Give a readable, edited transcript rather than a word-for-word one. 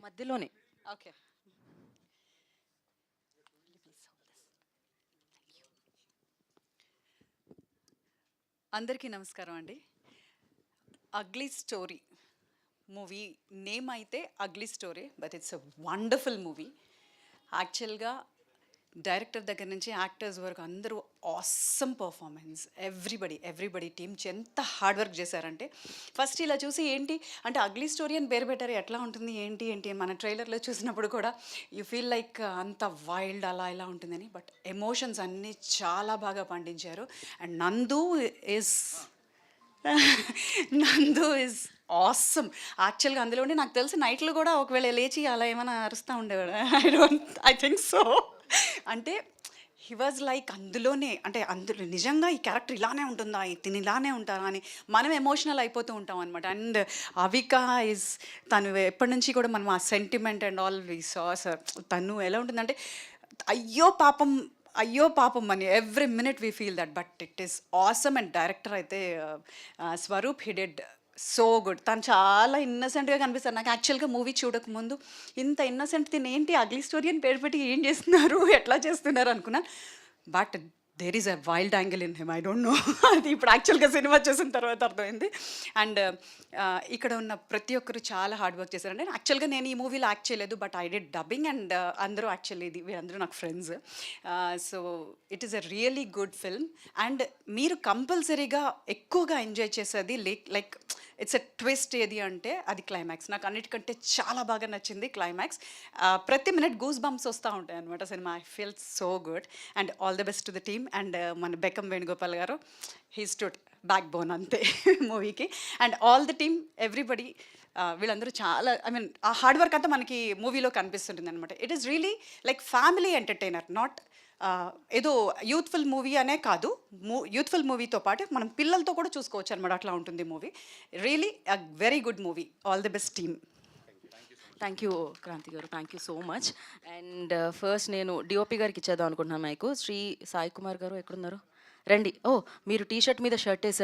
మధ్యలోనే. ఓకే. అందరికీ నమస్కారం అండి. అగ్లీ స్టోరీ మూవీ నేమ్ అయితే ugly story, but it's a wonderful movie. యాక్చువల్గా డైరెక్టర్ దగ్గర నుంచి యాక్టర్స్ వరకు అందరూ ఆసమ్ పర్ఫార్మెన్స్. ఎవ్రీబడి టీమ్ ఎంత హార్డ్ వర్క్ చేశారంటే, ఫస్ట్ ఇలా చూసి ఏంటి అంటే అగ్లీ స్టోరీ అని పేరు పెట్టారు, ఎట్లా ఉంటుంది ఏంటి ఏంటి మన ట్రైలర్లో చూసినప్పుడు కూడా యూ ఫీల్ లైక్ అంత వైల్డ్ అలా ఇలా ఉంటుందని. బట్ ఎమోషన్స్ అన్నీ చాలా బాగా పండించారు. అండ్ నందు ఇస్ ఆసమ్. యాక్చువల్గా అందులోనే నాకు తెలిసి నైట్లు కూడా ఒకవేళ లేచి అలా ఏమైనా అరుస్తూ ఉండేవాడు. I think so. అంటే హీ వాజ్ లైక్ అందులోనే, అంటే అందులో నిజంగా ఈ క్యారెక్టర్ ఇలానే ఉంటుందా, తిని ఇలానే ఉంటారా అని మనం ఎమోషనల్ అయిపోతూ ఉంటాం అనమాట. అండ్ అవిక ఇస్, తను ఎప్పటి నుంచి కూడా మనం ఆ sentiment and all we saw sir. తను ఎలా ఉంటుందంటే అయ్యో పాపం అని every minute we feel that. But it is awesome. And director అయితే స్వరూప్ హిడెడ్ సో గుడ్. తను చాలా ఇన్నసెంట్గా కనిపిస్తారు నాకు. యాక్చువల్గా మూవీ చూడకముందు ఇంత ఇన్నసెంట్ తిని ఏంటి అగ్లీ స్టోరీ అని పేరు పెట్టి ఏం చేస్తున్నారు, ఎట్లా చేస్తున్నారు అనుకున్నాను. But there is a wild angle in him. I don't know, అది ఇప్పుడు యాక్చువల్గా సినిమా చూసిన తర్వాత అర్థమైంది. అండ్ ఇక్కడ ఉన్న ప్రతి ఒక్కరు చాలా హార్డ్ వర్క్ చేశారండి. యాక్చువల్గా నేను ఈ మూవీలో యాక్ట్ చేయలేదు, but I did dubbing. And అందరూ యాక్చువల్లీ వీళ్ళందరూ నాకు friends. So it is a really good film. And మీరు కంపల్సరీగా ఎక్కువగా ఎంజాయ్ చేసేది లైక్ ఇట్స్ ఎ ట్విస్ట్ ఏది అంటే అది క్లైమాక్స్. నాకు అన్నిటికంటే చాలా బాగా నచ్చింది క్లైమాక్స్. ప్రతి మినిట్ గూస్ బంప్స్ వస్తూ ఉంటాయి అనమాట cinema. I feel so good. And all the best to the team. And మన బెక్కం వేణుగోపాల్ గారు, హీ స్టూడ్ బ్యాక్ బోన్ అంతే మూవీకి. And all the team everybody, వీళ్ళందరూ చాలా, ఐ మీన్ ఆ హార్డ్ వర్క్ అంతా మనకి మూవీలో కనిపిస్తుంటుంది అనమాట. It is really like family entertainer, not ఏదో యూత్ఫుల్ మూవీ అనే కాదు. యూత్ఫుల్ మూవీతో పాటు మనం పిల్లలతో కూడా చూసుకోవచ్చు అనమాట, అట్లా ఉంటుంది movie. Really uh very good movie. All the best team. Thank you Kranti garu, thank you so much. And first నేను డిఓపి గారికి ఇచ్చేద్దాం అనుకుంటున్నాను మైకు. శ్రీ సాయి కుమార్ గారు ఎక్కడున్నారు? రండి. ఓ, మీరు టీ షర్ట్ మీద షర్ట్ వేశారు.